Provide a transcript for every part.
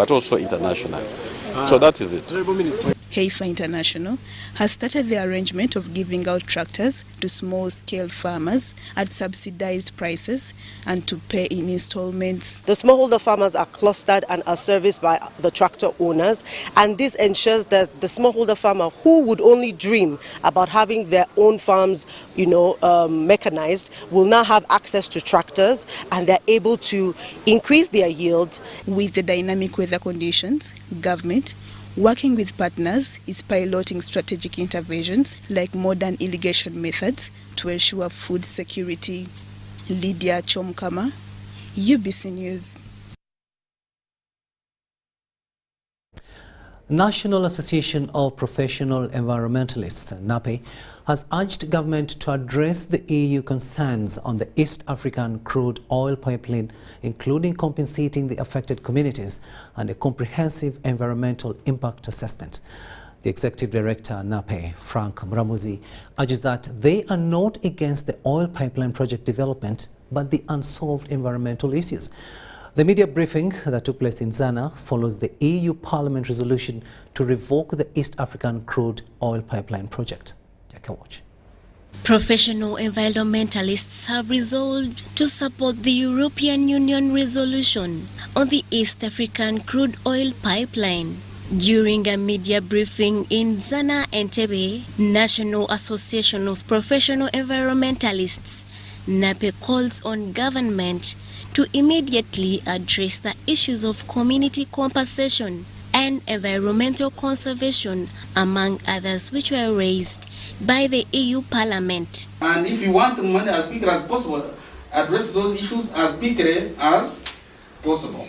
but also internationally. So that is it. Heifer International has started the arrangement of giving out tractors to small-scale farmers at subsidized prices and to pay in installments. The smallholder farmers are clustered and are serviced by the tractor owners, and this ensures that the smallholder farmer who would only dream about having their own farms, mechanized, will now have access to tractors, and they're able to increase their yields. With the dynamic weather conditions, government, working with partners, is piloting strategic interventions like modern irrigation methods to ensure food security. Lydia Chomkama, UBC News. National Association of Professional Environmentalists, NAPE, has urged government to address the EU concerns on the East African crude oil pipeline, including compensating the affected communities and a comprehensive environmental impact assessment. The Executive Director, NAPE, Frank Muramuzi, urges that they are not against the oil pipeline project development, but the unsolved environmental issues. The media briefing that took place in Zana follows the EU Parliament resolution to revoke the East African crude oil pipeline project. Take a watch. Professional environmentalists have resolved to support the European Union resolution on the East African crude oil pipeline. During a media briefing in Zana, Entebbe, National Association of Professional Environmentalists, NAPE calls on government to immediately address the issues of community compensation and environmental conservation, among others, which were raised by the EU Parliament. And if you want money as quickly as possible, address those issues as quickly as possible.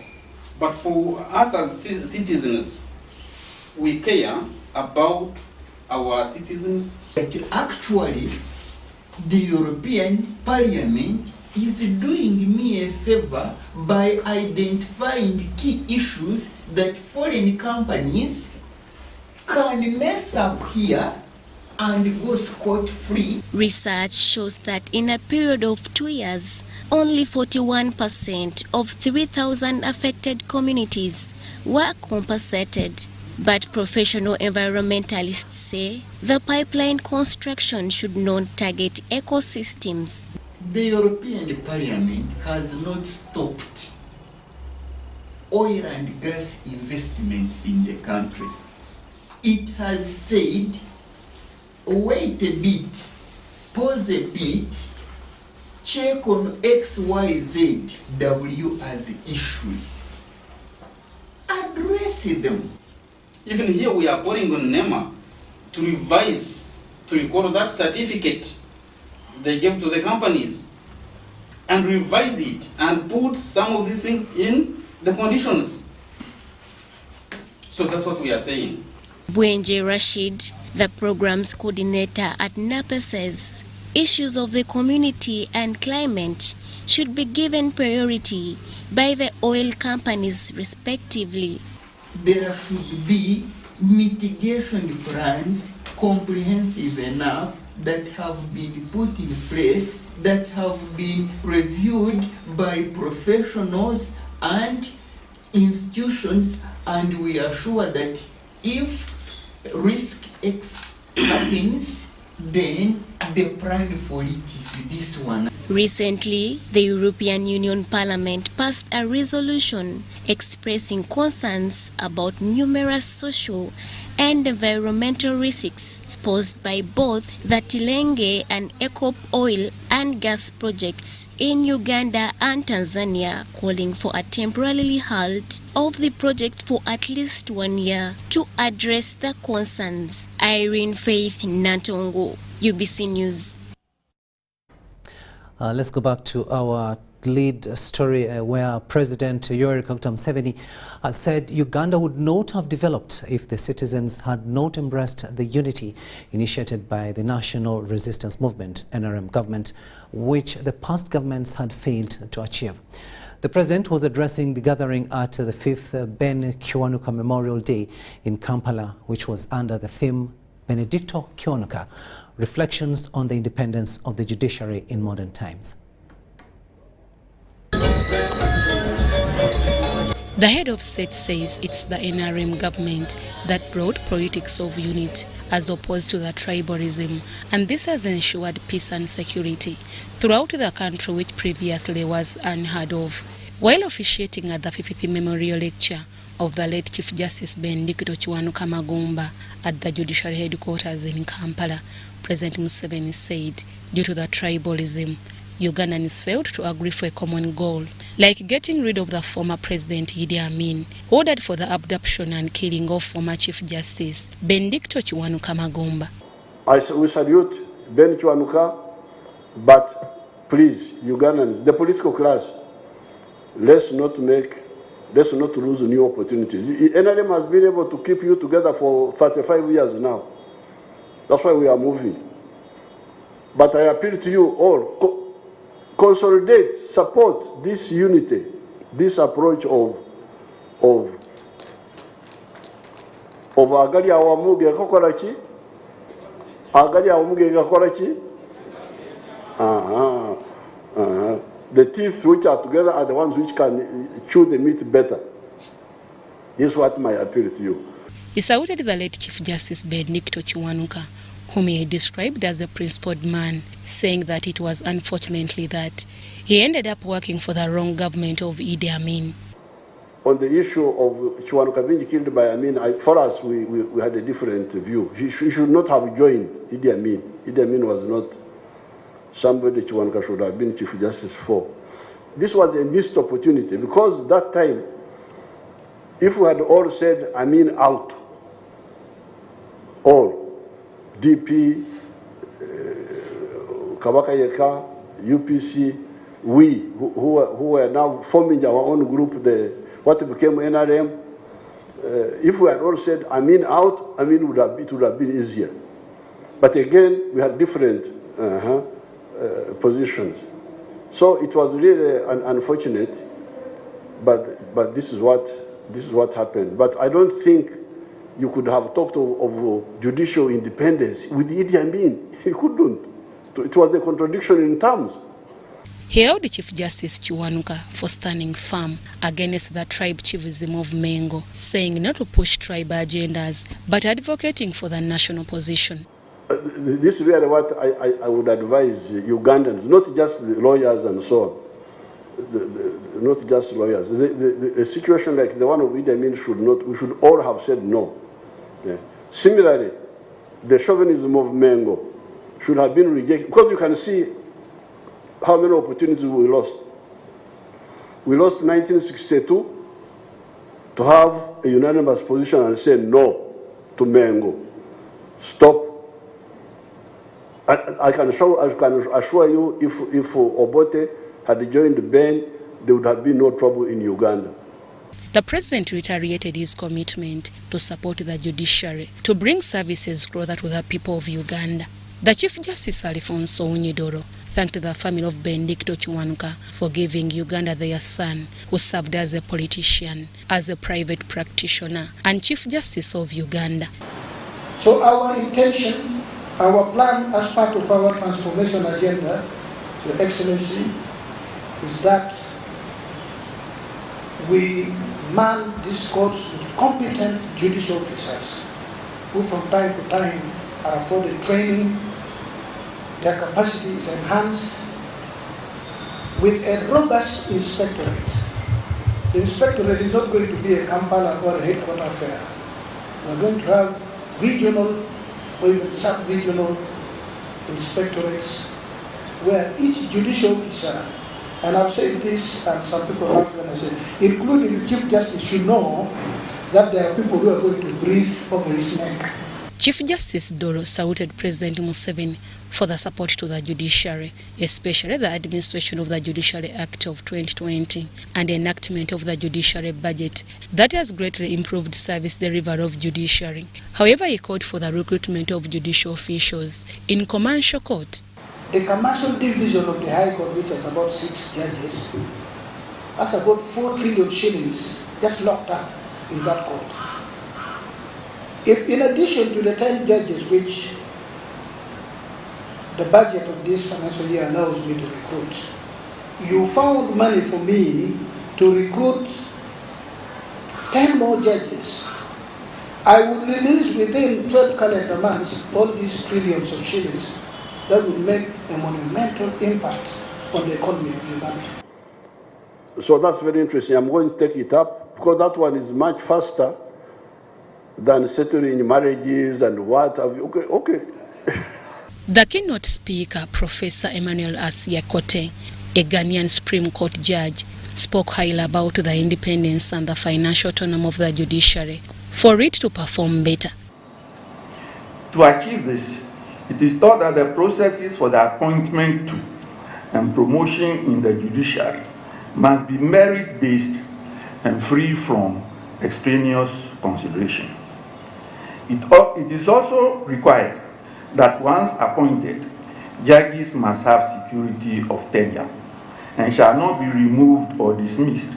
But for us as citizens, we care about our citizens. Actually, the European Parliament is doing me a favor by identifying key issues that foreign companies can mess up here and go scot-free. Research shows that in a period of 2 years, only 41% of 3,000 affected communities were compensated. But professional environmentalists say the pipeline construction should not target ecosystems. The European Parliament has not stopped oil and gas investments in the country. It has said, wait a bit, pause a bit, check on XYZW as issues. Address them. Even here we are calling on NEMA to revise, to record that certificate they give to the companies and revise it and put some of these things in the conditions. So that's what we are saying. Bwenje Rashid, the program's coordinator at NAPE, says issues of the community and climate should be given priority by the oil companies respectively. There should be mitigation plans comprehensive enough that have been put in place, that have been reviewed by professionals and institutions, and we are sure that if risk X happens, then the plan for it is this one. Recently, the European Union Parliament passed a resolution expressing concerns about numerous social and environmental risks posed by both the Tilenge and ECOP oil and gas projects in Uganda and Tanzania, calling for a temporary halt of the project for at least 1 year to address the concerns. Irene Faith Nantongo, UBC News. Let's go back to our lead story where President Yoweri Kaguta Museveni has said Uganda would not have developed if the citizens had not embraced the unity initiated by the National Resistance Movement, NRM government, which the past governments had failed to achieve. The president was addressing the gathering at the 5th Ben Kiwanuka Memorial Day in Kampala, which was under the theme Benedicto Kiwanuka, Reflections on the Independence of the Judiciary in Modern Times. The head of state says it's the NRM government that brought politics of unity as opposed to the tribalism, and this has ensured peace and security throughout the country, which previously was unheard of. While officiating at the 50th memorial lecture of the late Chief Justice Kijjanangoma at the Judiciary headquarters in Kampala, President Museveni said, due to the tribalism, Ugandans failed to agree for a common goal, like getting rid of the former President Idi Amin, who ordered for the abduction and killing of former Chief Justice Bendicto Kijjanangoma. We salute Ben Kiwanuka, but please, Ugandans, the political class, let's not lose new opportunities. NRM has been able to keep you together for 35 years now. That's why we are moving. But I appeal to you all, consolidate, support this unity, this approach of agali awamuge gakorachi, agali awamuge gakorachi. The teeth which are together are the ones which can chew the meat better. This is what my appeal to you. He saluted the late Chief Justice Bendicto Kijjanangoma, whom he described as a principled man, saying that it was unfortunately that he ended up working for the wrong government of Idi Amin. On the issue of Kijjanangoma being killed by Amin, for us, we had a different view. He should not have joined Idi Amin. Idi Amin was not somebody Kijjanangoma should have been Chief Justice for. This was a missed opportunity because that time, if we had all said Amin out, all, DP, Kabaka Yeka, UPC, we who were now forming our own group, what became NRM, if we had all said Amin out, it would have been easier. But again, we had different positions. So it was really unfortunate, but this is what happened. But I don't think you could have talked of judicial independence with Idi Amin. He couldn't. It was a contradiction in terms. He held Chief Justice Kijjanangoma for standing firm against the tribe chiefism of Mengo, saying not to push tribe agendas, but advocating for the national position. This is really what I would advise Ugandans, not just the lawyers and so on. Not just lawyers. A situation like the one of Idi Amin we should all have said no. Yeah. Similarly, the chauvinism of Mengo should have been rejected, because you can see how many opportunities we lost. We lost 1962 to have a unanimous position and say no to Mengo. Stop. I can assure you, if Obote had joined Ben, there would have been no trouble in Uganda. The president reiterated his commitment to support the judiciary to bring services closer to the people of Uganda. The Chief Justice Alfonso Unyidoro thanked the family of Bendicto Kijjanangoma for giving Uganda their son, who served as a politician, as a private practitioner, and Chief Justice of Uganda. So our intention, our plan as part of our transformation agenda, Your Excellency, is that we man these courts with competent judicial officers who from time to time are afforded training, their capacity is enhanced, with a robust inspectorate. The inspectorate is not going to be a Kampala or a headquarter affair. We're going to have regional or even sub-regional inspectorates where each judicial officer, and I've said this and some people have going to say, including the Chief Justice, should know that there are people who are going to breathe over his neck. Chief Justice Doro saluted President Museveni for the support to the judiciary, especially the administration of the Judiciary Act of 2020 and enactment of the judiciary budget that has greatly improved service delivery of judiciary. However, he called for the recruitment of judicial officials in commercial court. The commercial division of the High Court, which has about 6 judges, has about 4 trillion shillings just locked up in that court. If in addition to the 10 judges which the budget of this financial year allows me to recruit, you found money for me to recruit 10 more judges, I would release within 12 calendar months all these trillions of shillings that would make a monumental impact on the economy of Uganda. So that's very interesting. I'm going to take it up because that one is much faster than settling marriages and what have you. Okay. The keynote speaker, Professor Emmanuel Asiakote, a Ghanaian Supreme Court judge, spoke highly about the independence and the financial autonomy of the judiciary for it to perform better. To achieve this, it is thought that the processes for the appointment to and promotion in the judiciary must be merit-based and free from extraneous considerations. It is also required that once appointed, judges must have security of tenure and shall not be removed or dismissed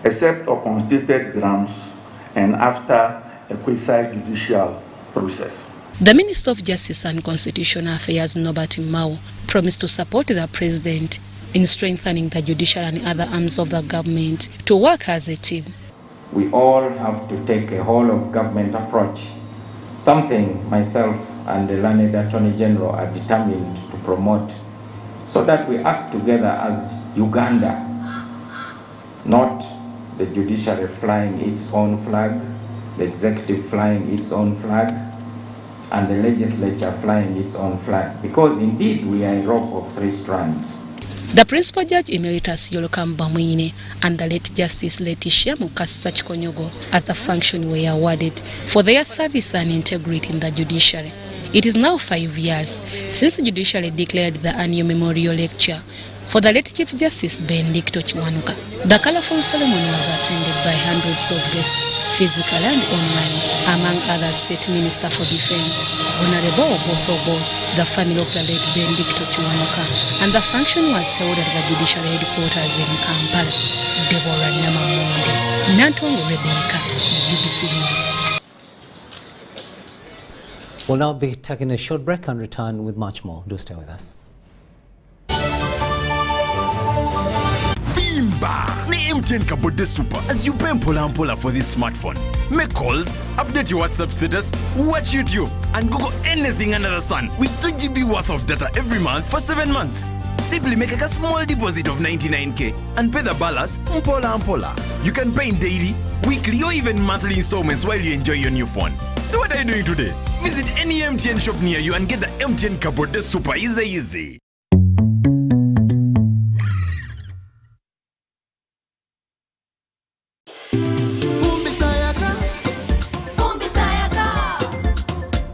except upon stated grounds and after a quasi-judicial process. The Minister of Justice and Constitutional Affairs, Norbert Mao, promised to support the President in strengthening the judicial and other arms of the government to work as a team. We all have to take a whole-of-government approach, something myself and the learned Attorney General are determined to promote, so that we act together as Uganda, not the judiciary flying its own flag, the executive flying its own flag, and the legislature flying its own flag, because indeed we are a rope of three strands. The Principal Judge Emeritus Yolokamba Mwine and the late Justice Letitia Mukasa Chikonyogo at the function were awarded for their service and integrity in the judiciary. It is now 5 years since the judiciary declared the annual memorial lecture for the late Chief Justice Benedicto Chiwanuka. The colorful ceremony was attended by hundreds of guests, physical and online, among others State Minister for Defense, Honorable Obothobo, the family of the late Benedicto Chiwanuka, and the function was held at the judicial headquarters in Kampala. Deborah Namamonde, Nantongo Rebecca, BBC News. We'll now be taking a short break and return with much more. Do stay with us. Vimba! Ni MTN Kabode Super as you pay mpola for this smartphone. Make calls, update your WhatsApp status, watch YouTube, and Google anything under the sun with 2 GB worth of data every month for 7 months. Simply make a small deposit of 99k and pay the balance mpola. You can pay in daily, weekly, or even monthly installments while you enjoy your new phone. So what are you doing today? Visit any MTN shop near you and get the MTN Kabode Super easy.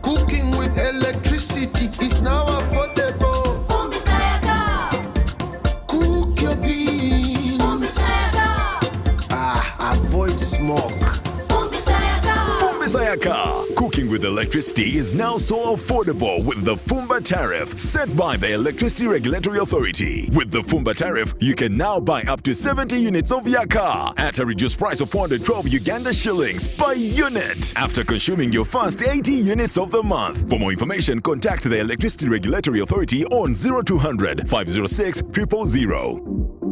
Cooking with electricity is now affordable. Cook your beans. Avoid smoke. Sayaka. Cooking with electricity is now so affordable with the Fumba tariff set by the Electricity Regulatory Authority. With the Fumba tariff, you can now buy up to 70 units of Yaka at a reduced price of 412 Uganda shillings per unit after consuming your first 80 units of the month. For more information, contact the Electricity Regulatory Authority on 0200 506 000.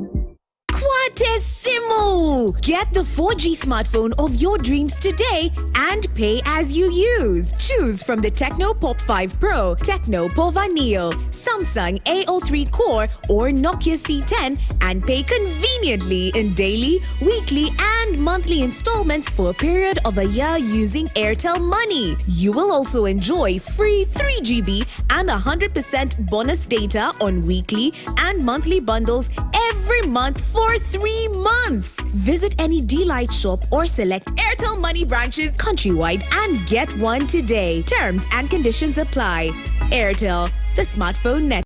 Quatesimu! Get the 4G smartphone of your dreams today and pay as you use. Choose from the Tecno Pop 5 Pro, Tecno Pova Neo, Samsung A03 Core or Nokia C10 and pay conveniently in daily, weekly and monthly installments for a period of a year using Airtel Money. You will also enjoy free 3GB and 100% bonus data on weekly and monthly bundles every month for 3 months. Visit any D-Lite shop or select Airtel Money branches countrywide and get one today. Terms and conditions apply. Airtel, the smartphone net.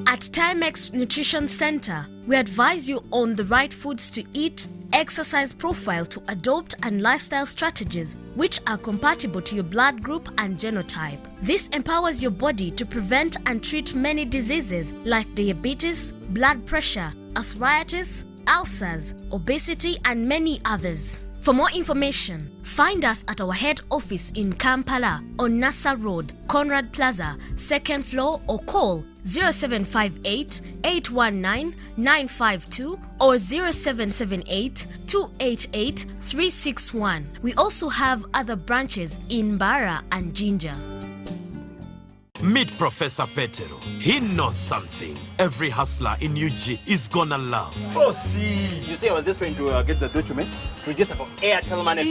At Timex Nutrition Center, we advise you on the right foods to eat, exercise profile to adopt and lifestyle strategies which are compatible to your blood group and genotype. This empowers your body to prevent and treat many diseases like diabetes, blood pressure, arthritis, ulcers, obesity and many others. For more information, find us at our head office in Kampala on Nassa Road, Conrad Plaza, 2nd floor or call 0758 819 952 or 0778 288 361. We also have other branches in Bara and Jinja. Meet Professor Petero. He knows something every hustler in UG is gonna love. Oh, see. You see, I was just trying to get the documents to register for Airtel Money.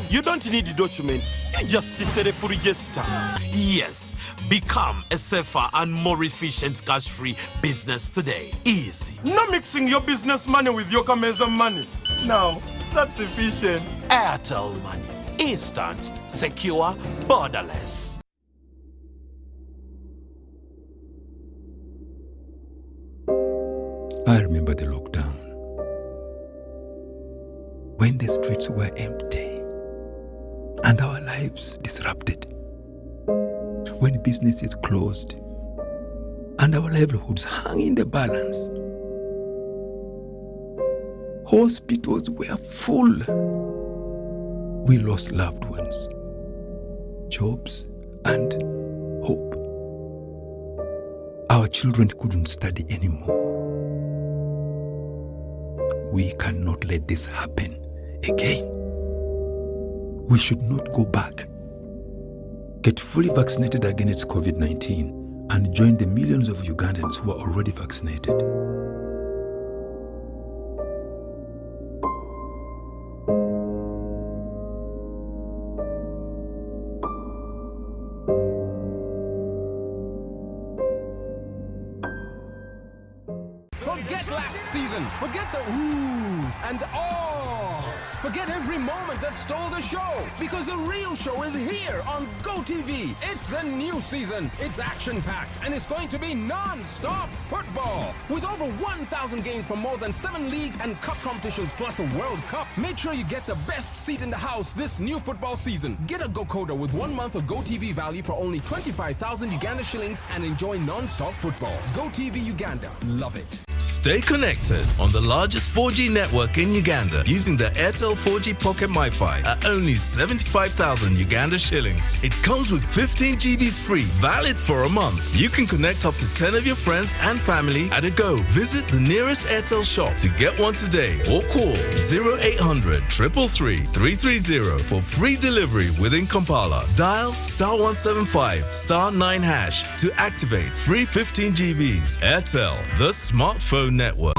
You don't need the documents. You just set for register. Yes. Become a safer and more efficient cash-free business today. Easy. No mixing your business money with your Kameza money. No, that's efficient. Airtel Money. Instant, secure, borderless. I remember the lockdown, when the streets were empty and our lives disrupted, when businesses closed and our livelihoods hung in the balance. Hospitals were full. We lost loved ones, jobs, and hope. Our children couldn't study anymore. We cannot let this happen again. We should not go back. Get fully vaccinated against COVID-19 and join the millions of Ugandans who are already vaccinated. Forget last season. Forget the oohs and the ahs. Forget every moment that stole the show, because the real show is here on GoTV. It's the new season. It's action-packed, and it's going to be non-stop football. With over 1,000 games from more than 7 leagues and cup competitions, plus a World Cup. Make sure you get the best seat in the house this new football season. Get a GoCoder with 1 month of GoTV value for only 25,000 Uganda shillings and enjoy non-stop football. GoTV Uganda. Love it. Stay connected on the largest 4G network in Uganda using the Airtel 4G Pocket MiFi at only 75,000 Uganda shillings. It comes with 15 GBs free, valid for a month. You can connect up to 10 of your friends and family at a go. Visit the nearest Airtel shop to get one today or call 0800 333 330 for free delivery within Kampala. Dial *175 *9# to activate free 15 GBs. Airtel, the smartphone network.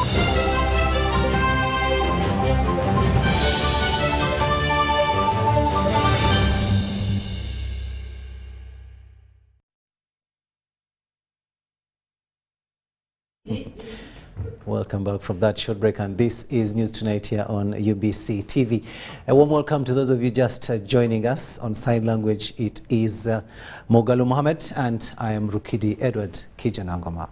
Welcome back from that short break, and this is News Tonight here on UBC TV. A warm welcome to those of you just joining us. On sign language, it is Mogalu Mohammed, and I am Rukidi Edward Kijjanangoma.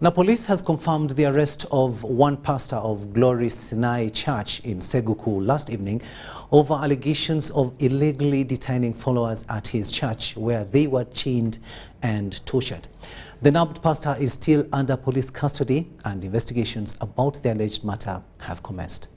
Now, police has confirmed the arrest of one pastor of Glory Sinai Church in Seguku last evening over allegations of illegally detaining followers at his church, where they were chained and tortured. The nabbed pastor is still under police custody, and investigations about the alleged matter have commenced.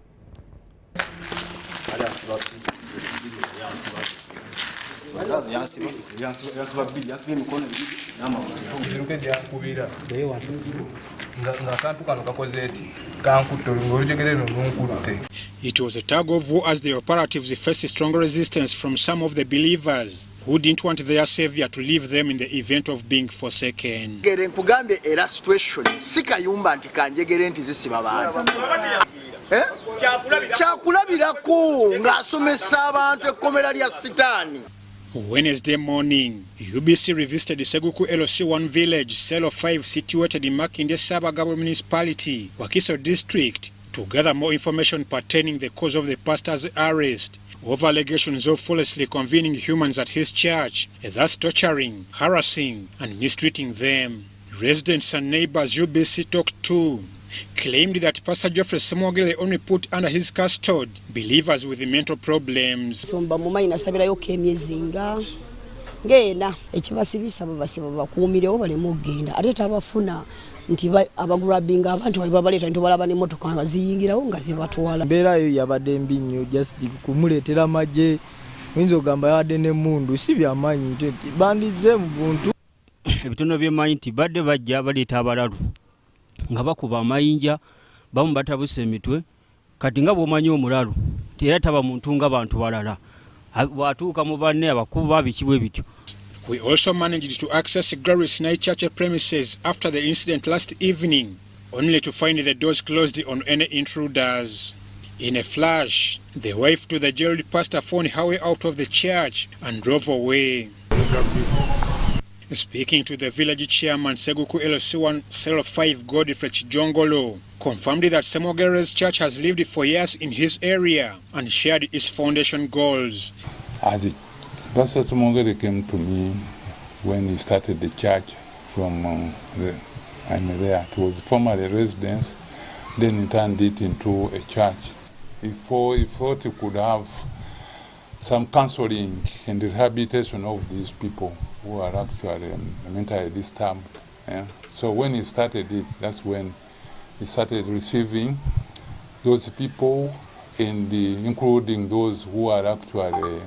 It was a tug of war as the operatives faced strong resistance from some of the believers who didn't want their savior to leave them in the event of being forsaken. Wednesday morning, UBC revisited the Seguku LOC1 village, cell of 5 situated in Makinde Sabagabo municipality, Wakiso district, to gather more information pertaining the cause of the pastor's arrest over allegations of falsely convening humans at his church, thus torturing, harassing, and mistreating them. Residents and neighbors UBC talked to claimed that Pastor Geoffrey Samwagile only put under his custody believers with mental problems. nti abagurabinga abantu babaleta nti balaba n'emmotoka baziyingirawo nga zibatwala. Mbeera yo yabadde mbi nnyo, just kumuleetera amagye oyinza ogamba yabadde n'emmundu si byamaanyi nti bandize mu buntu. ebitono by'emanyi nti badde bajja baleeta abalalu nga bakuba amayinja bamu batabuse emitwe kati nga bw'omanyi omulalu era taba muntu nga bantu balala bw'atuuka mu banne abakuba bikibwe bityo. We also managed to access Grace Night Church premises after the incident last evening, only to find the doors closed on any intruders. In a flash, the wife to the jailed pastor found her way out of the church and drove away. Speaking to the village chairman, Seguku LC1 Cell 5 Godfrey Kijjanangoma confirmed that Semogere's church has lived for years in his area and shared its foundation goals. As Pastor Semogere came to me when he started the church from I'm there. It was formerly a residence, then he turned it into a church. He thought he could have some counseling and rehabilitation of these people who are actually mentally disturbed. Yeah? So when he started it, that's when he started receiving those people, and including those who are actually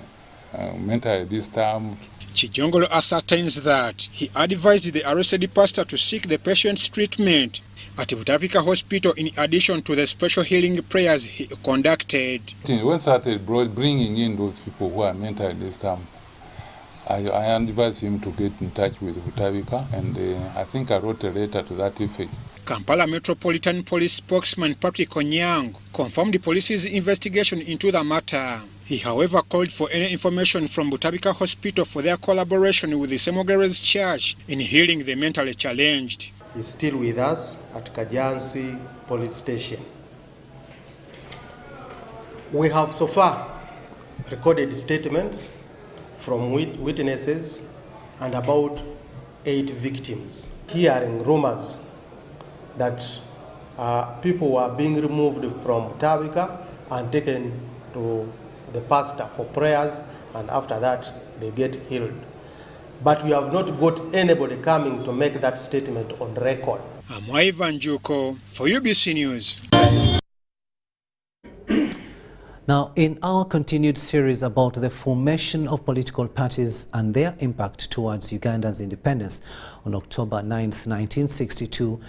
mentally disturbed. Kijjanangoma ascertains that he advised the arrested pastor to seek the patient's treatment at Butapika Hospital in addition to the special healing prayers he conducted. When started bringing in those people who are mentally disturbed, I advised him to get in touch with Butapika, and I think I wrote a letter to that effect. Kampala Metropolitan Police spokesman Patrick Onyang confirmed the police's investigation into the matter. He, however, called for any information from Butapika Hospital for their collaboration with the Semogere's church in healing the mentally challenged. He's still with us at Kajansi Police Station. We have so far recorded statements from witnesses and about 8 victims. Hearing rumors that people were being removed from Butapika and taken to the pastor for prayers, and after that they get healed. But we have not got anybody coming to make that statement on record. I'm Ivan Juko for UBC News. Now, in our continued series about the formation of political parties and their impact towards Uganda's independence on October 9th, 1962,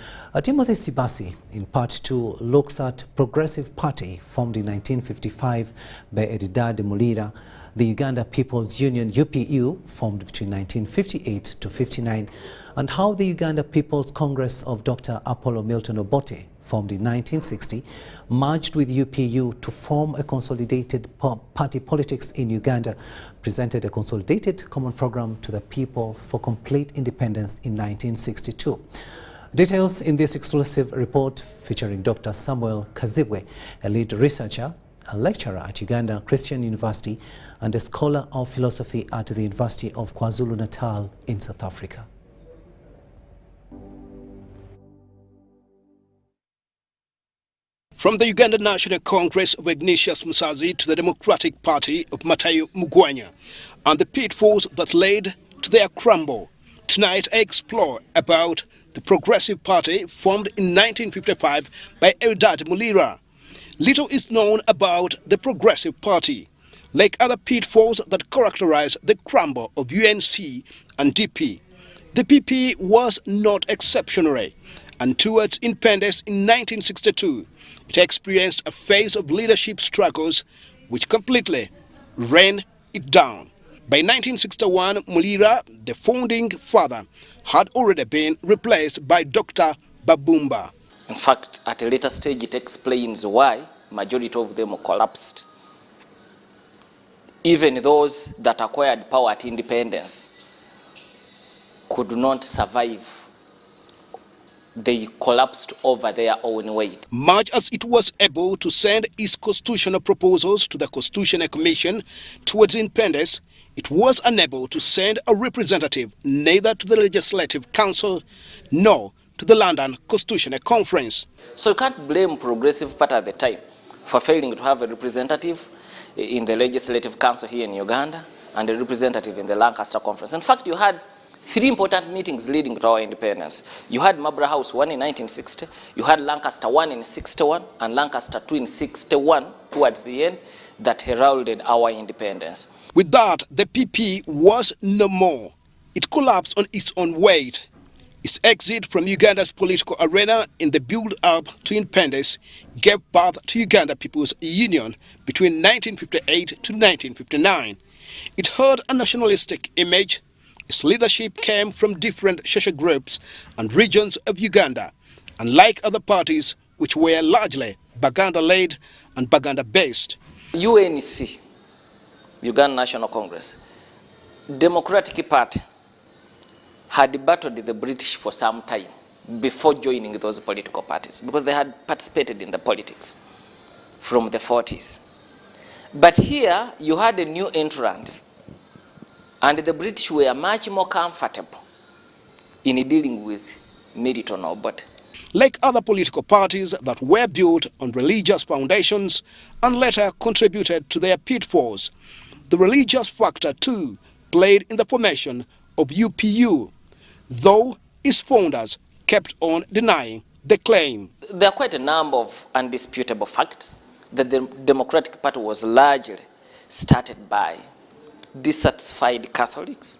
Timothy Sibasi in part 2 looks at Progressive Party formed in 1955 by Edidad Mulira, the Uganda People's Union UPU formed between 1958 to 59, and how the Uganda People's Congress of Dr. Apollo Milton Obote formed in 1960, merged with UPU to form a consolidated party politics in Uganda, presented a consolidated common program to the people for complete independence in 1962. Details in this exclusive report featuring Dr. Samuel Kazibwe, a lead researcher, a lecturer at Uganda Christian University, and a scholar of philosophy at the University of KwaZulu-Natal in South Africa. From the Uganda National Congress of Ignatius Musazi to the Democratic Party of Matayo Mugwanya and the pitfalls that led to their crumble, tonight I explore about the Progressive Party formed in 1955 by Edidad Mulira. Little is known about the Progressive Party. Like other pitfalls that characterize the crumble of UNC and DP, the PP was not exceptionary, and towards independence in 1962, it experienced a phase of leadership struggles which completely ran it down. By 1961, Mulira, the founding father, had already been replaced by Dr. Babumba. In fact, at a later stage, it explains why majority of them collapsed. Even those that acquired power at independence could not survive. They collapsed over their own weight. Much as it was able to send its constitutional proposals to the Constitutional Commission towards independence, it was unable to send a representative neither to the Legislative Council nor to the London Constitutional Conference. So you can't blame Progressive Party at the time for failing to have a representative in the Legislative Council here in Uganda and a representative in the Lancaster Conference. In fact, you had 3 important meetings leading to our independence. You had Mabra House 1 in 1960, you had Lancaster 1 in 61, and Lancaster 2 in 61 towards the end that heralded our independence. With that, the PP was no more. it collapsed on its own weight. Its exit from Uganda's political arena in the build-up to independence gave birth to Uganda People's Union between 1958 to 1959. It held a nationalistic image. Its leadership came from different social groups and regions of Uganda, unlike other parties which were largely Baganda-led and Baganda-based. UNC, Uganda National Congress, Democratic Party, had battled the British for some time before joining those political parties because they had participated in the politics from the 40s. But here you had a new entrant, and the British were much more comfortable in dealing with Milton Obote. Like other political parties that were built on religious foundations and later contributed to their pitfalls, the religious factor too played in the formation of UPU, though its founders kept on denying the claim. There are quite a number of undisputable facts that the Democratic Party was largely started by dissatisfied Catholics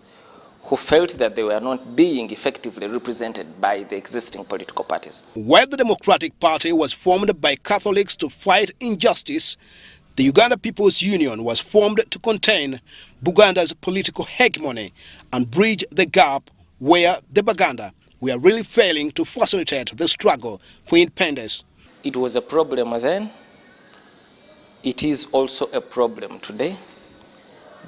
who felt that they were not being effectively represented by the existing political parties. While the Democratic Party was formed by Catholics to fight injustice, the Uganda People's Union was formed to contain Buganda's political hegemony and bridge the gap where the Baganda were really failing to facilitate the struggle for independence. It was a problem then. It is also a problem today.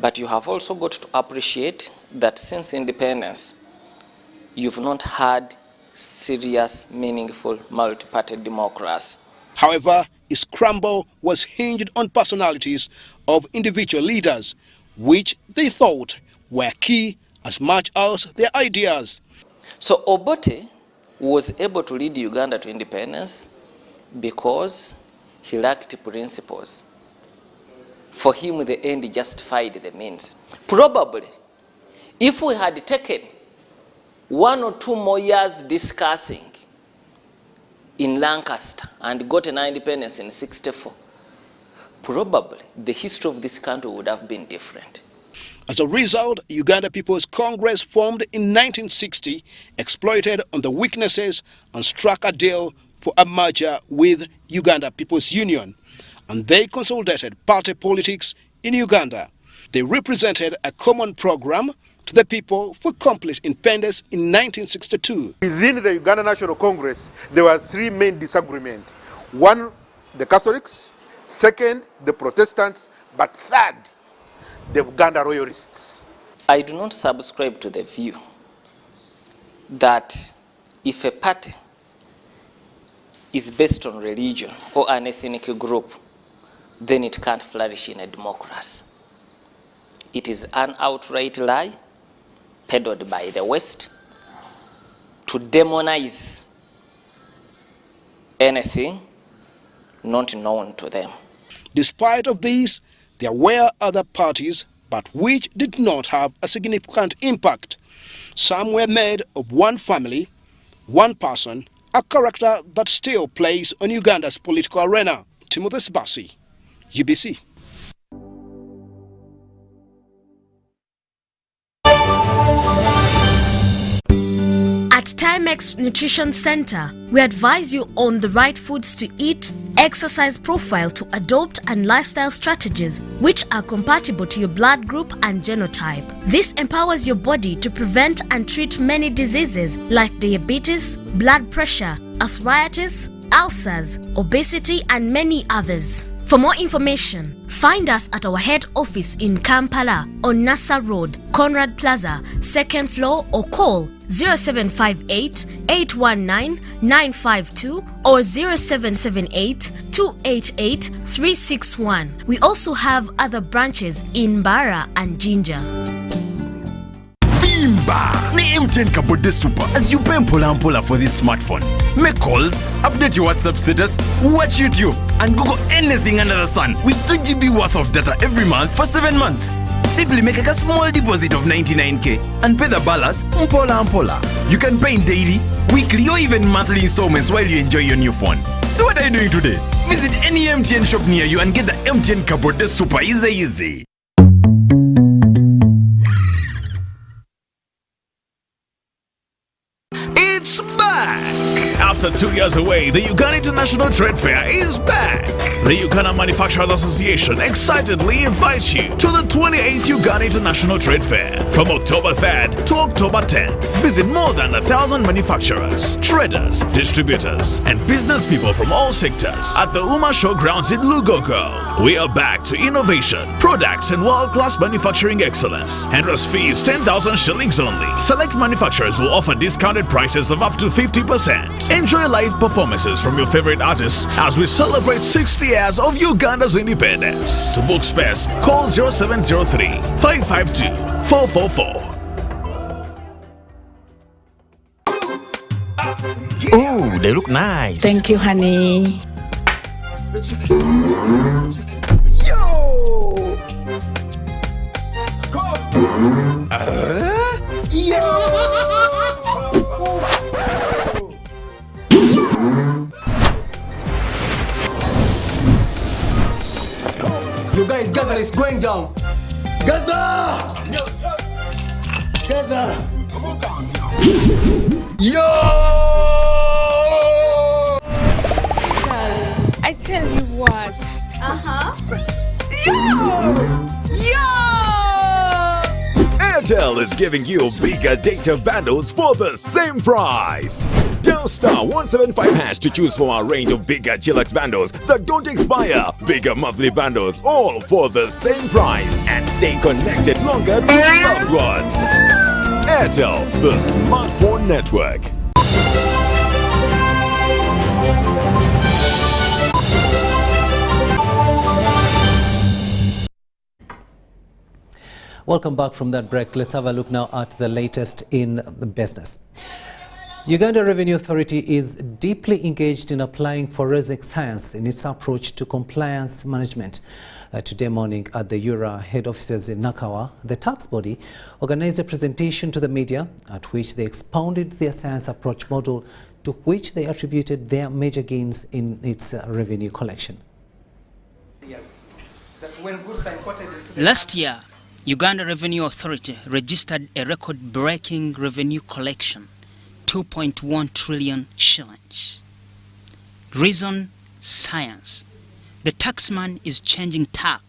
But you have also got to appreciate that since independence, you've not had serious, meaningful, multi-party democracy. However, its crumble was hinged on personalities of individual leaders, which they thought were key as much as their ideas. So Obote was able to lead Uganda to independence because he lacked principles. For him, the end justified the means. Probably, if we had taken 1 or 2 more years discussing in Lancaster and gotten our independence in '64, probably the history of this country would have been different. As a result, Uganda People's Congress, formed in 1960, exploited on the weaknesses and struck a deal for a merger with Uganda People's Union, and they consolidated party politics in Uganda. They represented a common program to the people for complete independence in 1962. Within the Uganda National Congress, there were 3 main disagreements. 1, the Catholics; 2nd, the Protestants; but 3rd, the Uganda royalists. I do not subscribe to the view that if a party is based on religion or an ethnic group, then it can't flourish in a democracy. It is an outright lie peddled by the West to demonize anything not known to them. Despite of these, there were other parties, but which did not have a significant impact. Some were made of one family, one person, a character that still plays on Uganda's political arena. Timothy Sibasi, UBC. At Timex Nutrition Center, we advise you on the right foods to eat, exercise profile to adopt, and lifestyle strategies which are compatible to your blood group and genotype. This empowers your body to prevent and treat many diseases like diabetes, blood pressure, arthritis, ulcers, obesity, and many others. For more information, find us at our head office in Kampala on Nassa Road, Conrad Plaza, 2nd floor, or call 0758 819 952 or 0778 288 361. We also have other branches in Mbara and Jinja. Vimba! Ni MTN Kabode Super as you pay mpola for this smartphone. Make calls, update your WhatsApp status, watch YouTube, and Google anything under the sun with 2 GB worth of data every month for 7 months. Simply make a small deposit of 99k and pay the balance mpola. You can pay in daily, weekly, or even monthly installments while you enjoy your new phone. So what are you doing today? Visit any MTN shop near you and get the MTN Kabode Super easy. After 2 years away, the Uganda International Trade Fair is back. The Uganda Manufacturers Association excitedly invites you to the 28th Uganda International Trade Fair from October 3rd to October 10th. Visit more than 1,000 manufacturers, traders, distributors, and business people from all sectors at the Uma Showgrounds in Lugogo. We are back to innovation, products, and world-class manufacturing excellence. Entrance fee is 10,000 shillings only. Select manufacturers will offer discounted prices of up to 50%. Enjoy live performances from your favorite artists as we celebrate 60 years of Uganda's independence. To book space, call 0703 552 444. Ooh, they look nice. Thank you, honey. Yo! You guys gather, it's going down. Gather! Gather! Yo! I tell you what. Yo! Airtel is giving you bigger data bundles for the same price. Dial *175# to choose from our range of bigger Chillax bundles that don't expire. Bigger monthly bundles, all for the same price, and stay connected longer to loved ones. Airtel, the smartphone network. Welcome back from that break. Let's have a look now at the latest in business. Uganda Revenue Authority is deeply engaged in applying forensic science in its approach to compliance management. Today morning at the URA head offices in Nakawa, the tax body organized a presentation to the media at which they expounded their science approach model, to which they attributed their major gains in its revenue collection. Last year, Uganda Revenue Authority registered a record-breaking revenue collection, 2.1 trillion shillings. Reason: science. The taxman is changing tack,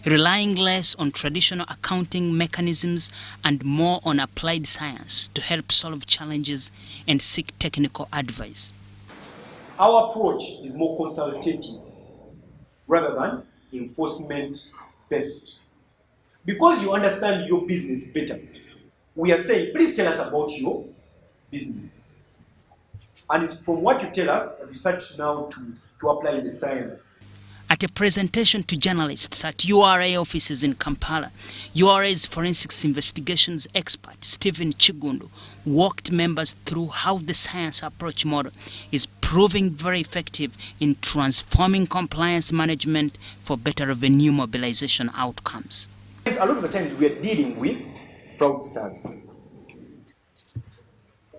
relying less on traditional accounting mechanisms and more on applied science to help solve challenges and seek technical advice. Our approach is more consultative rather than enforcement-based. Because you understand your business better, we are saying, please tell us about your business. And it's from what you tell us that we start now to apply the science. At a presentation to journalists at URA offices in Kampala, URA's forensics investigations expert, Stephen Chigundu, walked members through how the science approach model is proving very effective in transforming compliance management for better revenue mobilization outcomes. A lot of the times we are dealing with fraudsters.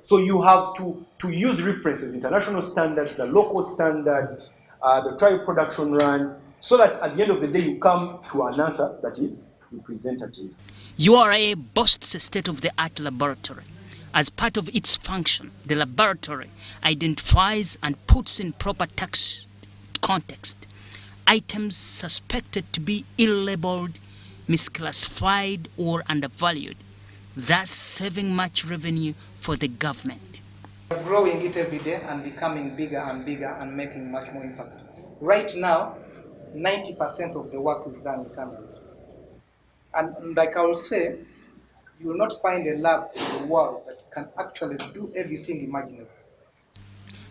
So you have to use references, international standards, the local standard, the trial production run, so that at the end of the day you come to an answer that is representative. URA boasts a state-of-the-art laboratory. As part of its function, the laboratory identifies and puts in proper tax context items suspected to be ill-labeled, misclassified, or undervalued, thus saving much revenue for the government. We're growing it every day and becoming bigger and bigger and making much more impact. Right now, 90% of the work is done internally. And like I will say, you will not find a lab in the world that can actually do everything imaginable.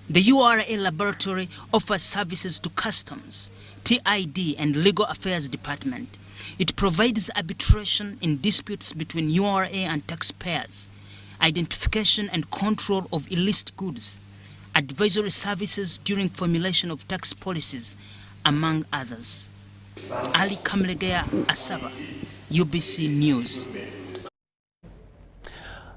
The URA laboratory offers services to Customs, TID, and Legal Affairs Department. It provides arbitration in disputes between URA and taxpayers, identification and control of illicit goods, advisory services during formulation of tax policies, among others. Ali Kamlegea Asaba, UBC News.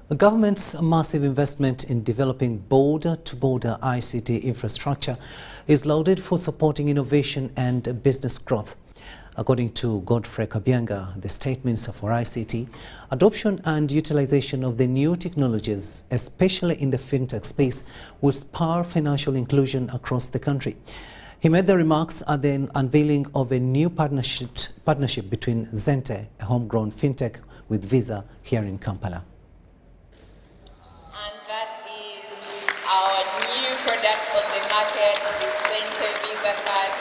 The government's massive investment in developing border-to-border ICT infrastructure is lauded for supporting innovation and business growth. According to Godfrey Kabyanga, the State Minister for ICT, adoption and utilization of the new technologies, especially in the fintech space, will spur financial inclusion across the country. He made the remarks at the unveiling of a new partnership between Zente, a homegrown fintech, with Visa here in Kampala. And that is our new product on the market, the Zente Visa card.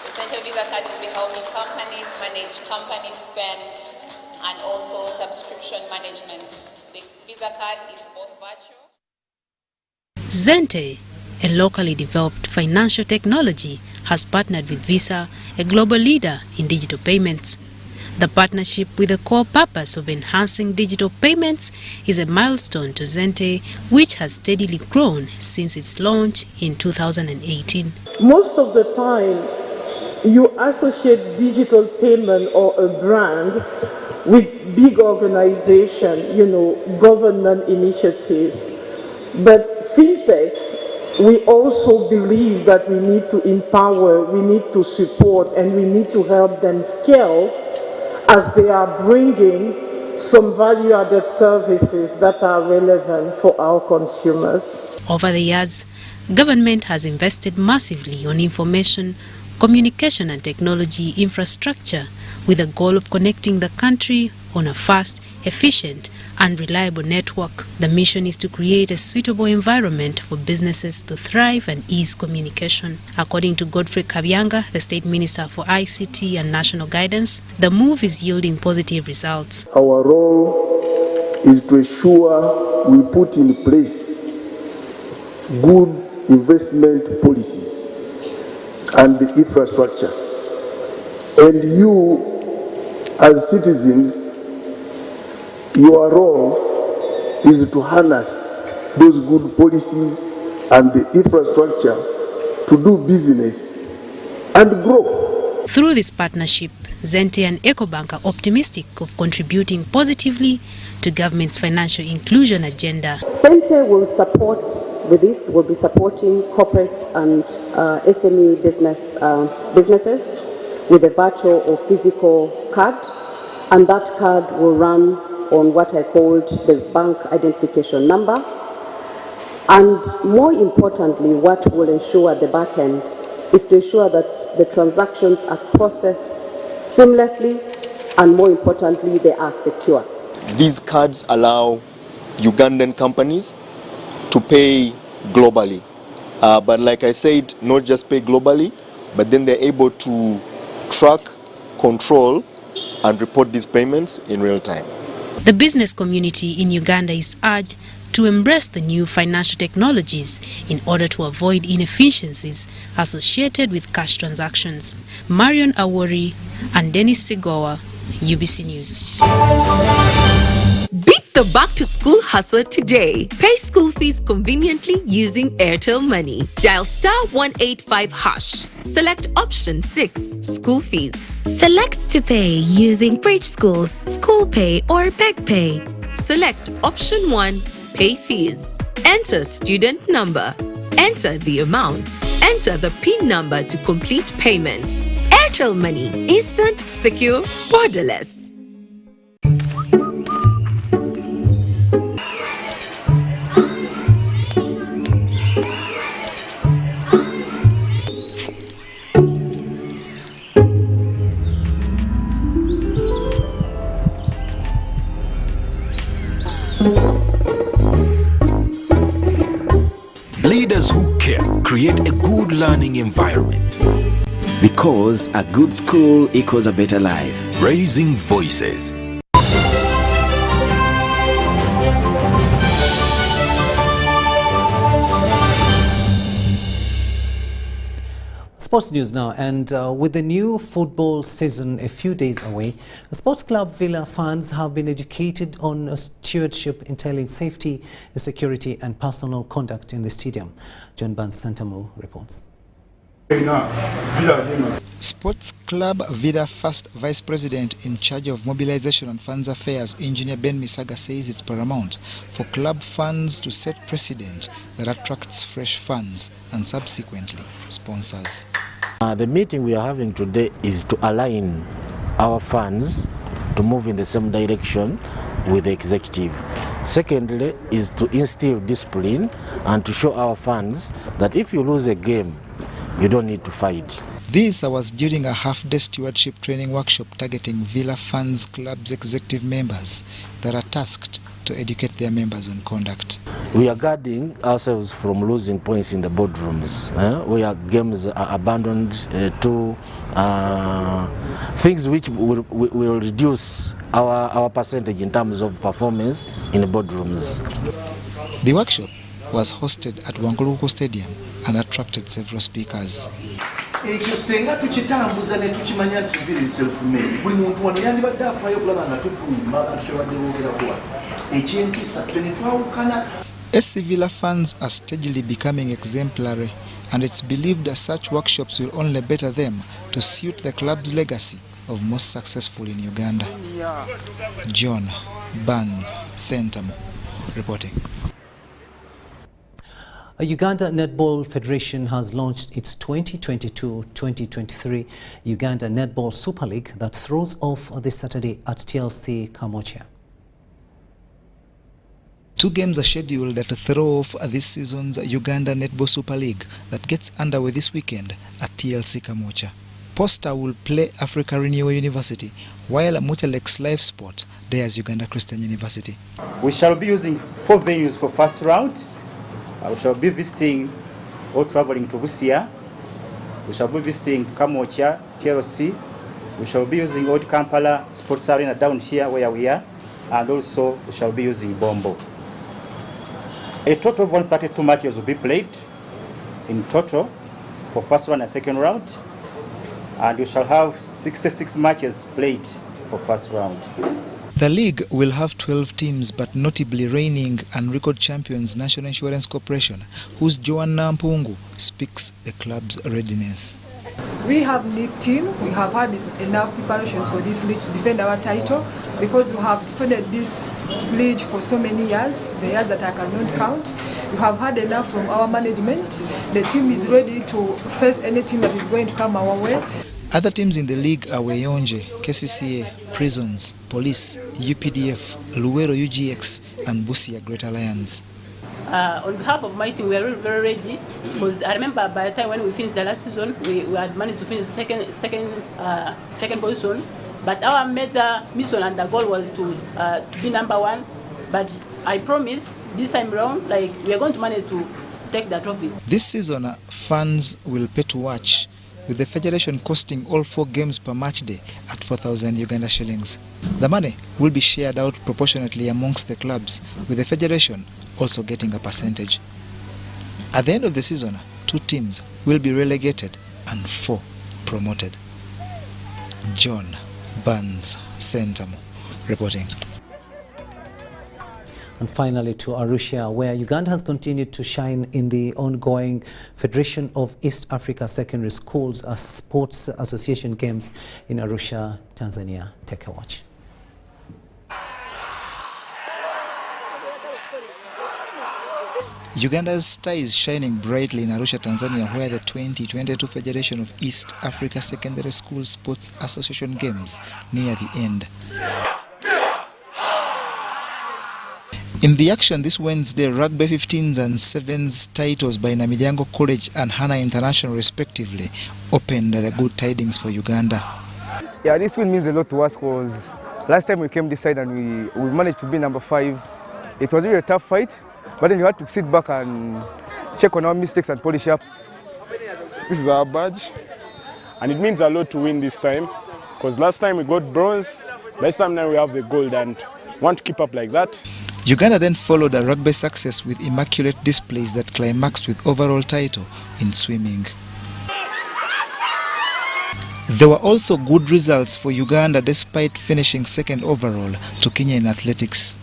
The Zente Visa card will be helping companies manage company spend and also subscription management. The Visa card is both virtual. Zente, a locally developed financial technology, has partnered with Visa, a global leader in digital payments. The partnership, with a core purpose of enhancing digital payments, is a milestone to Zente, which has steadily grown since its launch in 2018. Most of the time, you associate digital payment or a brand with big organization, government initiatives. But fintechs, we also believe that we need to empower, we need to support, and we need to help them scale as they are bringing some value-added services that are relevant for our consumers. Over the years, government has invested massively on information, communication and technology infrastructure with the goal of connecting the country on a fast, efficient and reliable network. The mission is to create a suitable environment for businesses to thrive and ease communication. According to Godfrey Kabyanga, the State Minister for ICT and National Guidance, the move is yielding positive results. Our role is to ensure we put in place good investment policies and the infrastructure. And you, as citizens, your role is to harness those good policies and the infrastructure to do business and grow. Through this partnership, Zente and EcoBank are optimistic of contributing positively to government's financial inclusion agenda. Zente will support, with this, will be supporting corporate and SME businesses with a virtual or physical card, and that card will run on what I called the bank identification number. And more importantly, what will ensure at the back end is to ensure that the transactions are processed seamlessly, and more importantly, they are secure. These cards allow Ugandan companies to pay globally. But like I said, not just pay globally, but then they're able to track, control, and report these payments in real time. The business community in Uganda is urged to embrace the new financial technologies in order to avoid inefficiencies associated with cash transactions. Marion Awori and Dennis Sigowa, UBC News. Beat the back-to-school hustle today. Pay school fees conveniently using Airtel Money. Dial *185#. Select option 6, school fees. Select to pay using Bridge Schools, School Pay or Beg Pay. Select option 1, pay fees. Enter student number. Enter the amount. Enter the PIN number to complete payment. Airtel Money. Instant, secure, borderless. Leaders who care create a good learning environment. Because a good school equals a better life. Raising voices. Sports news now, and with the new football season a few days away, the Sports Club Villa fans have been educated on stewardship entailing safety, security and personal conduct in the stadium. John Barnes Santamu reports. Sports Club Villa first Vice President in charge of mobilization and funds affairs, Engineer Ben Misaga, says it's paramount for club funds to set precedent that attracts fresh funds and subsequently sponsors. The meeting we are having today is to align our funds to move in the same direction with the executive. Secondly is to instill discipline and to show our fans that if you lose a game, you don't need to fight. This was during a half-day stewardship training workshop targeting Villa Fans Club's executive members that are tasked to educate their members on conduct. We are guarding ourselves from losing points in the boardrooms, where games are abandoned to things which will reduce our percentage in terms of performance in the boardrooms. The workshop was hosted at Wanguluko Stadium and attracted several speakers. Ekyo senga tukitambuza ne tukimanya tuviri self-made buli muntu wano yandibadde afaayo okulaba nga tukuuma abantu kyebadde boogerako ekyempisa ffe ne twawukana. SC Villa fans are steadily becoming exemplary, and it's believed that such workshops will only better them to suit the club's legacy of most successful in Uganda. John Burns, Sentamo, reporting. Uganda Netball Federation has launched its 2022-2023 Uganda Netball Super League that throws off this Saturday at TLC Kamocha. 2 games are scheduled to throw off this season's Uganda Netball Super League that gets underway this weekend at TLC Kamocha. Posta will play Africa Renewal University, while Mutalex Life Sport dares Uganda Christian University. We shall be using 4 venues for first round. We shall be visiting or traveling to Busia. We shall be visiting Kamocha, TLC. We shall be using Old Kampala Sports Arena down here where we are. And also we shall be using Bombo. A total of 132 matches will be played in total for first round and second round. And we shall have 66 matches played for first round. The league will have 12 teams, but notably reigning and record champions National Insurance Corporation, whose Joan Nampungu speaks the club's readiness. We have league team. We have had enough preparations for this league to defend our title because we have defended this league for so many years, the years that I cannot count. We have had enough from our management. The team is ready to face any team that is going to come our way. Other teams in the league are Weyonje, KCCA, Prisons, Police, UPDF, Luwero UGX, and Busia Great Alliance. On behalf of my team, we are very ready because I remember by the time when we finished the last season, we had managed to finish second position. But our major mission and the goal was to be number 1. But I promise this time around, we are going to manage to take the trophy. This season, fans will pay to watch, with the federation costing all 4 games per match day at 4,000 Uganda shillings. The money will be shared out proportionately amongst the clubs, with the federation also getting a percentage. At the end of the season, 2 teams will be relegated and 4 promoted. John Burns, Sentamo, reporting. And finally to Arusha, where Uganda has continued to shine in the ongoing Federation of East Africa Secondary Schools Sports Association Games in Arusha, Tanzania. Take a watch. Uganda's star is shining brightly in Arusha, Tanzania, where the 2022 Federation of East Africa Secondary School Sports Association Games near the end. In the action this Wednesday, Rugby 15s and 7s titles by Namilyango College and Hana International respectively opened the good tidings for Uganda. Yeah, this win means a lot to us because last time we came this side and we managed to be number 5. It was really a tough fight, but then you had to sit back and check on our mistakes and polish up. This is our badge, and it means a lot to win this time because last time we got bronze, this time now we have the gold and want to keep up like that. Uganda then followed a rugby success with immaculate displays that climaxed with overall title in swimming. There were also good results for Uganda despite finishing 2nd overall to Kenya in athletics.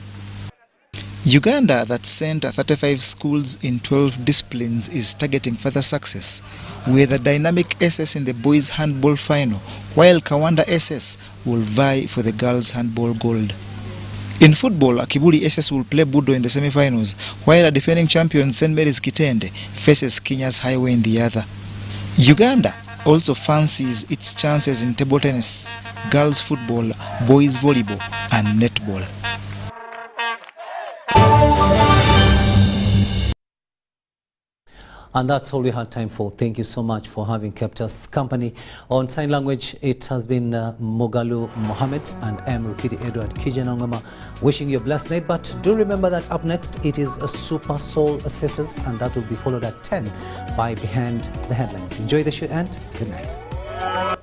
Uganda, that sent 35 schools in 12 disciplines, is targeting further success with a dynamic SS in the boys handball final, while Kawanda SS will vie for the girls handball gold. In football, Kibuli SS will play Budo in the semi-finals, while a defending champion St. Mary's Kitende faces Kenya's Highway in the other. Uganda also fancies its chances in table tennis, girls football, boys volleyball and netball. And that's all we had time for. Thank you so much for having kept us company. On sign language, it has been Mogalu Mohammed and I'm Rukidi Edward Kijjanangoma wishing you a blessed night. But do remember that up next, it is a Super Soul Sisters, and that will be followed at 10 by Behind the Headlines. Enjoy the show and good night.